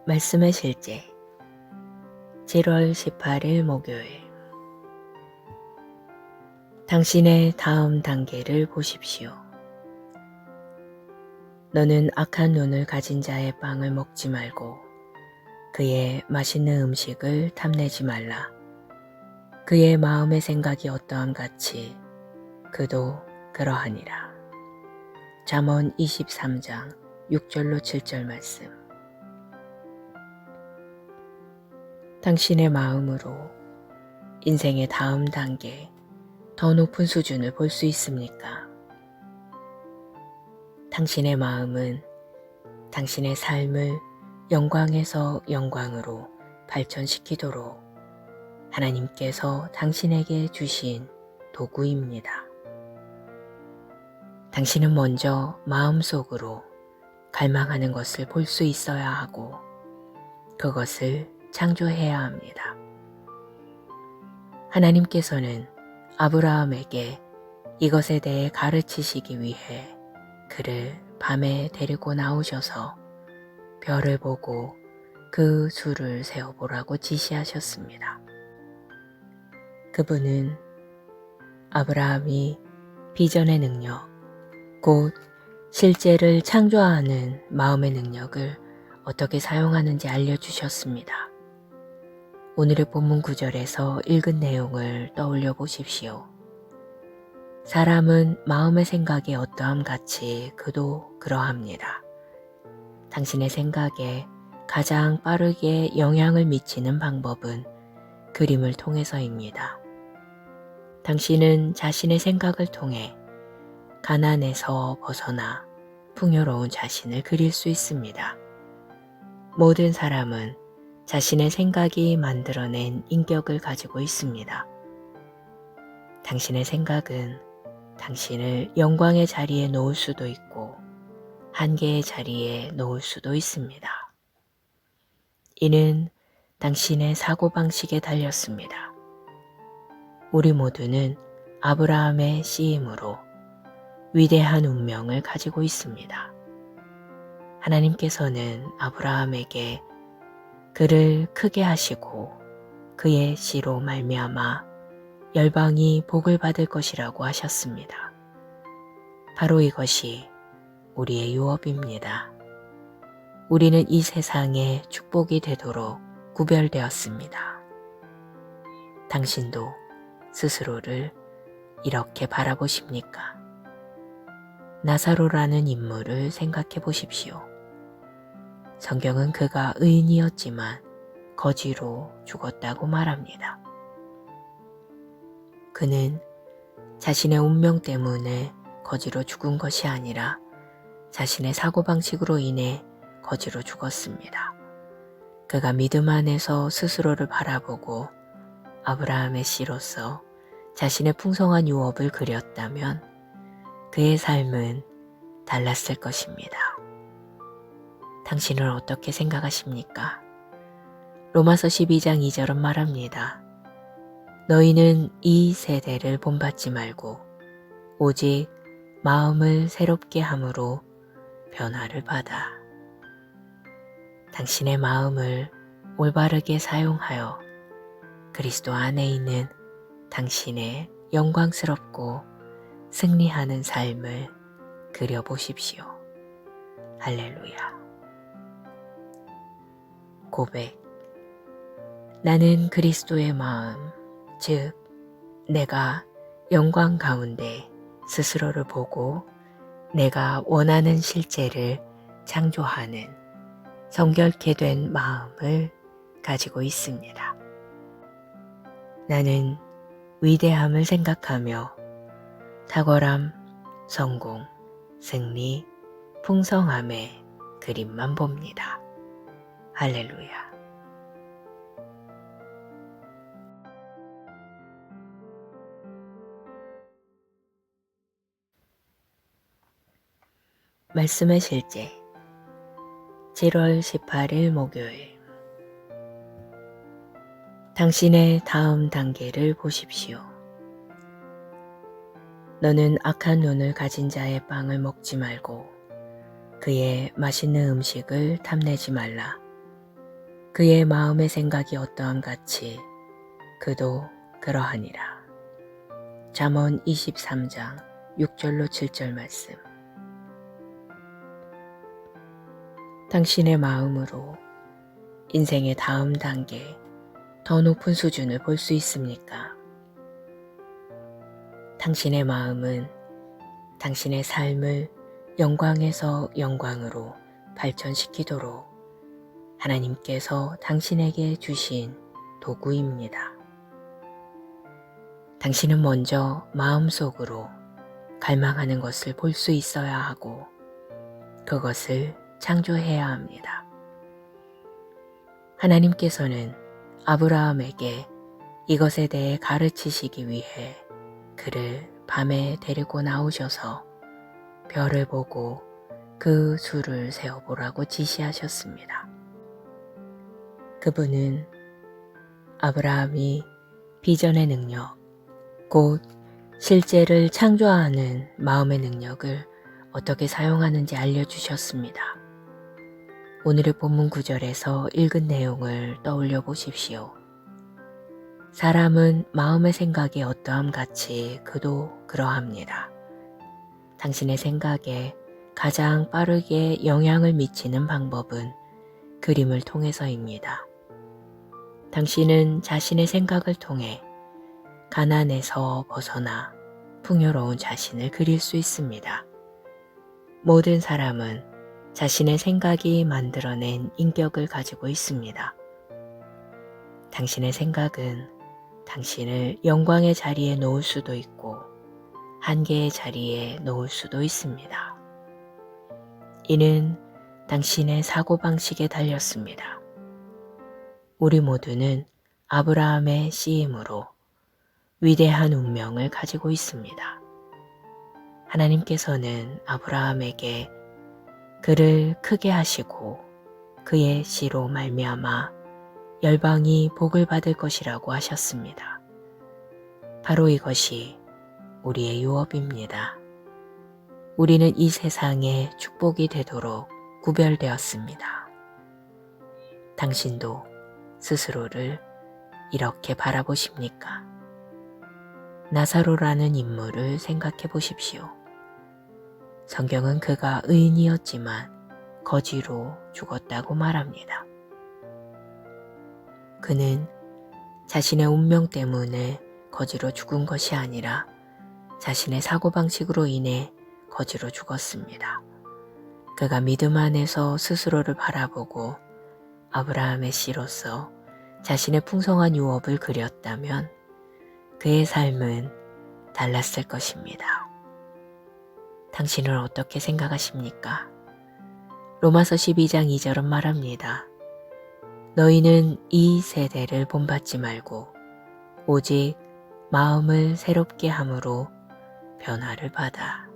말씀의 실제 7월 18일 목요일. 당신의 다음 단계를 보십시오. 너는 악한 눈을 가진 자의 빵을 먹지 말고 그의 맛있는 음식을 탐내지 말라. 그의 마음의 생각이 어떠함 같이 그도 그러하니라. 잠언 23장 6절로 7절 말씀. 당신의 마음으로 인생의 다음 단계, 더 높은 수준을 볼 수 있습니까? 당신의 마음은 당신의 삶을 영광에서 영광으로 발전시키도록 하나님께서 당신에게 주신 도구입니다. 당신은 먼저 마음속으로 갈망하는 것을 볼 수 있어야 하고 그것을 창조해야 합니다. 하나님께서는 아브라함에게 이것에 대해 가르치시기 위해 그를 밤에 데리고 나오셔서 별을 보고 그 수를 세어보라고 지시하셨습니다. 그분은 아브라함이 비전의 능력, 곧 실제를 창조하는 마음의 능력을 어떻게 사용하는지 알려주셨습니다. 오늘의 본문 구절에서 읽은 내용을 떠올려 보십시오. 사람은 마음의 생각이 어떠함 같이 그도 그러합니다. 당신의 생각에 가장 빠르게 영향을 미치는 방법은 그림을 통해서입니다. 당신은 자신의 생각을 통해 가난에서 벗어나 풍요로운 자신을 그릴 수 있습니다. 모든 사람은 자신의 생각이 만들어낸 인격을 가지고 있습니다. 당신의 생각은 당신을 영광의 자리에 놓을 수도 있고 한계의 자리에 놓을 수도 있습니다. 이는 당신의 사고방식에 달렸습니다. 우리 모두는 아브라함의 씨임으로 위대한 운명을 가지고 있습니다. 하나님께서는 아브라함에게 그를 크게 하시고 그의 씨로 말미암아 열방이 복을 받을 것이라고 하셨습니다. 바로 이것이 우리의 유업입니다. 우리는 이 세상에 축복이 되도록 구별되었습니다. 당신도 스스로를 이렇게 바라보십니까? 나사로라는 인물을 생각해 보십시오. 성경은 그가 의인이었지만 거지로 죽었다고 말합니다. 그는 자신의 운명 때문에 거지로 죽은 것이 아니라 자신의 사고방식으로 인해 거지로 죽었습니다. 그가 믿음 안에서 스스로를 바라보고 아브라함의 씨로서 자신의 풍성한 유업을 그렸다면 그의 삶은 달랐을 것입니다. 당신은 어떻게 생각하십니까? 로마서 12장 2절은 말합니다. 너희는 이 세대를 본받지 말고 오직 마음을 새롭게 함으로 변화를 받아. 당신의 마음을 올바르게 사용하여 그리스도 안에 있는 당신의 영광스럽고 승리하는 삶을 그려보십시오. 할렐루야. 고백. 나는 그리스도의 마음, 즉 내가 영광 가운데 스스로를 보고 내가 원하는 실제를 창조하는 성결케 된 마음을 가지고 있습니다. 나는 위대함을 생각하며 탁월함, 성공, 승리, 풍성함의 그림만 봅니다. 할렐루야. 말씀의 실제 7월 18일 목요일. 당신의 다음 단계를 보십시오. 너는 악한 눈을 가진 자의 빵을 먹지 말고 그의 맛있는 음식을 탐내지 말라. 그의 마음의 생각이 어떠함 같이 그도 그러하니라. 잠언 23장 6절로 7절 말씀. 당신의 마음으로 인생의 다음 단계, 더 높은 수준을 볼 수 있습니까? 당신의 마음은 당신의 삶을 영광에서 영광으로 발전시키도록 하나님께서 당신에게 주신 도구입니다. 당신은 먼저 마음속으로 갈망하는 것을 볼 수 있어야 하고 그것을 창조해야 합니다. 하나님께서는 아브라함에게 이것에 대해 가르치시기 위해 그를 밤에 데리고 나오셔서 별을 보고 그 수를 세어보라고 지시하셨습니다. 그분은 아브라함이 비전의 능력, 곧 실제를 창조하는 마음의 능력을 어떻게 사용하는지 알려주셨습니다. 오늘의 본문 구절에서 읽은 내용을 떠올려 보십시오. 사람은 마음의 생각이 어떠함 같이 그도 그러합니다. 당신의 생각에 가장 빠르게 영향을 미치는 방법은 그림을 통해서입니다. 당신은 자신의 생각을 통해 가난에서 벗어나 풍요로운 자신을 그릴 수 있습니다. 모든 사람은 자신의 생각이 만들어낸 인격을 가지고 있습니다. 당신의 생각은 당신을 영광의 자리에 놓을 수도 있고 한계의 자리에 놓을 수도 있습니다. 이는 당신의 사고방식에 달렸습니다. 우리 모두는 아브라함의 씨임으로 위대한 운명을 가지고 있습니다. 하나님께서는 아브라함에게 그를 크게 하시고 그의 씨로 말미암아 열방이 복을 받을 것이라고 하셨습니다. 바로 이것이 우리의 유업입니다. 우리는 이 세상에 축복이 되도록 구별되었습니다. 당신도 스스로를 이렇게 바라보십니까? 나사로라는 인물을 생각해 보십시오. 성경은 그가 의인이었지만 거지로 죽었다고 말합니다. 그는 자신의 운명 때문에 거지로 죽은 것이 아니라 자신의 사고방식으로 인해 거지로 죽었습니다. 그가 믿음 안에서 스스로를 바라보고 아브라함의 씨로서 자신의 풍성한 유업을 그렸다면 그의 삶은 달랐을 것입니다. 당신은 어떻게 생각하십니까? 로마서 12장 2절은 말합니다. 너희는 이 세대를 본받지 말고 오직 마음을 새롭게 함으로 변화를 받아.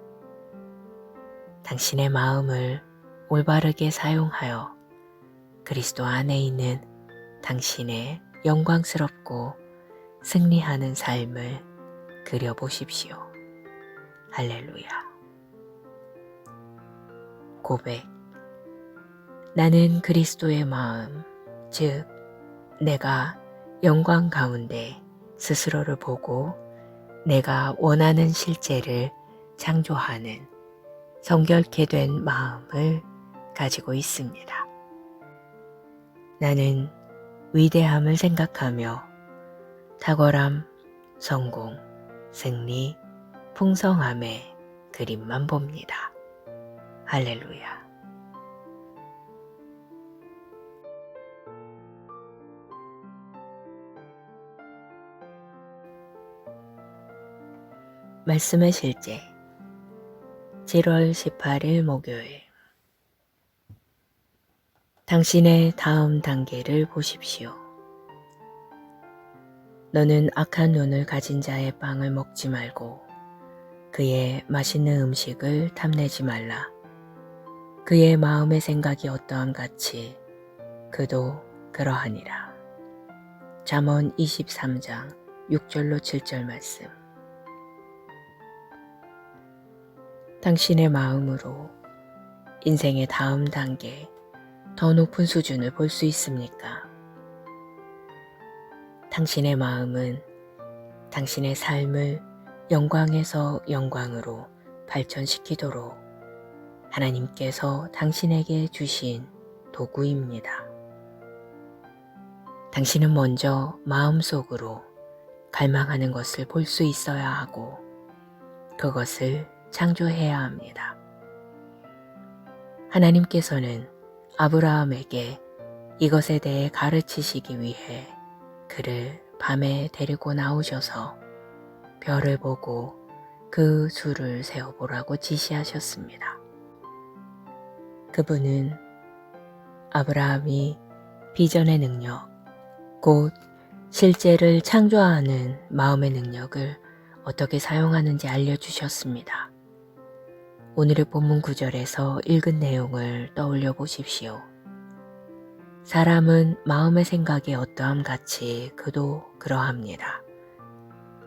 당신의 마음을 올바르게 사용하여 그리스도 안에 있는 당신의 영광스럽고 승리하는 삶을 그려보십시오. 할렐루야. 고백. 나는 그리스도의 마음, 즉 내가 영광 가운데 스스로를 보고 내가 원하는 실제를 창조하는 성결케 된 마음을 가지고 있습니다. 나는 위대함을 생각하며 탁월함, 성공, 승리, 풍성함의 그림만 봅니다. 할렐루야. 말씀의 실제 7월 18일 목요일. 당신의 다음 단계를 보십시오. 너는 악한 눈을 가진 자의 빵을 먹지 말고 그의 맛있는 음식을 탐내지 말라. 그의 마음의 생각이 어떠함 같이 그도 그러하니라. 잠언 23장 6절로 7절 말씀. 당신의 마음으로 인생의 다음 단계, 더 높은 수준을 볼 수 있습니까? 당신의 마음은 당신의 삶을 영광에서 영광으로 발전시키도록 하나님께서 당신에게 주신 도구입니다. 당신은 먼저 마음속으로 갈망하는 것을 볼 수 있어야 하고 그것을 창조해야 합니다. 하나님께서는 아브라함에게 이것에 대해 가르치시기 위해 그를 밤에 데리고 나오셔서 별을 보고 그 수를 세어보라고 지시하셨습니다. 그분은 아브라함이 비전의 능력, 곧 실제를 창조하는 마음의 능력을 어떻게 사용하는지 알려주셨습니다. 오늘의 본문 구절에서 읽은 내용을 떠올려 보십시오. 사람은 마음의 생각이 어떠함 같이 그도 그러합니다.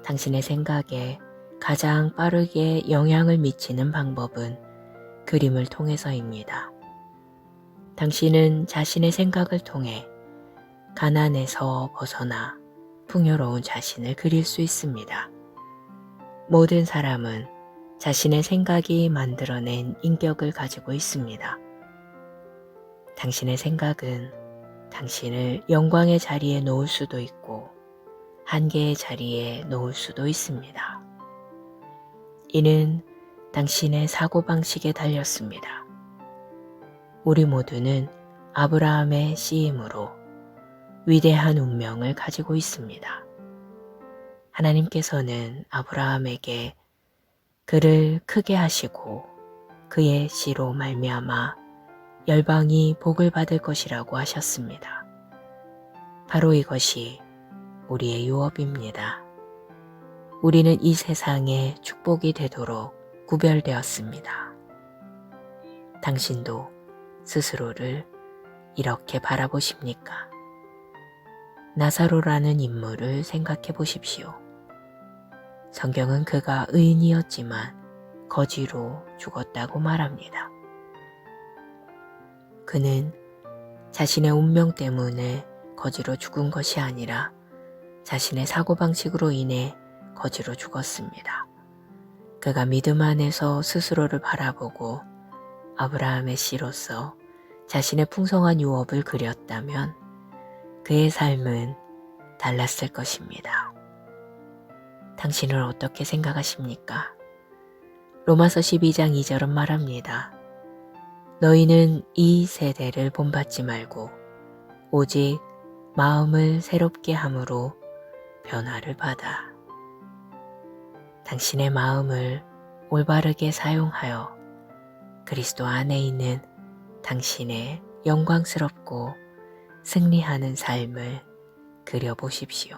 당신의 생각에 가장 빠르게 영향을 미치는 방법은 그림을 통해서입니다. 당신은 자신의 생각을 통해 가난에서 벗어나 풍요로운 자신을 그릴 수 있습니다. 모든 사람은 자신의 생각이 만들어낸 인격을 가지고 있습니다. 당신의 생각은 당신을 영광의 자리에 놓을 수도 있고 한계의 자리에 놓을 수도 있습니다. 이는 당신의 사고방식에 달렸습니다. 우리 모두는 아브라함의 씨임으로 위대한 운명을 가지고 있습니다. 하나님께서는 아브라함에게 그를 크게 하시고 그의 씨로 말미암아 열방이 복을 받을 것이라고 하셨습니다. 바로 이것이 우리의 유업입니다. 우리는 이 세상에 축복이 되도록 구별되었습니다. 당신도 스스로를 이렇게 바라보십니까? 나사로라는 인물을 생각해 보십시오. 성경은 그가 의인이었지만 거지로 죽었다고 말합니다. 그는 자신의 운명 때문에 거지로 죽은 것이 아니라 자신의 사고방식으로 인해 거지로 죽었습니다. 그가 믿음 안에서 스스로를 바라보고 아브라함의 씨로서 자신의 풍성한 유업을 그렸다면 그의 삶은 달랐을 것입니다. 당신은 어떻게 생각하십니까? 로마서 12장 2절은 말합니다. 너희는 이 세대를 본받지 말고 오직 마음을 새롭게 함으로 변화를 받아. 당신의 마음을 올바르게 사용하여 그리스도 안에 있는 당신의 영광스럽고 승리하는 삶을 그려보십시오.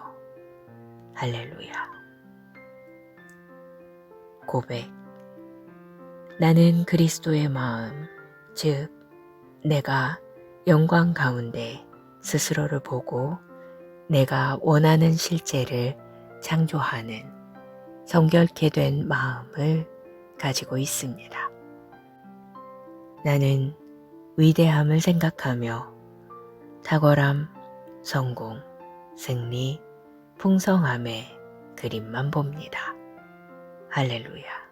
할렐루야. 고백. 나는 그리스도의 마음, 즉 내가 영광 가운데 스스로를 보고 내가 원하는 실제를 창조하는 성결케 된 마음을 가지고 있습니다. 나는 위대함을 생각하며 탁월함, 성공, 승리, 풍성함의 그림만 봅니다. 할렐루야.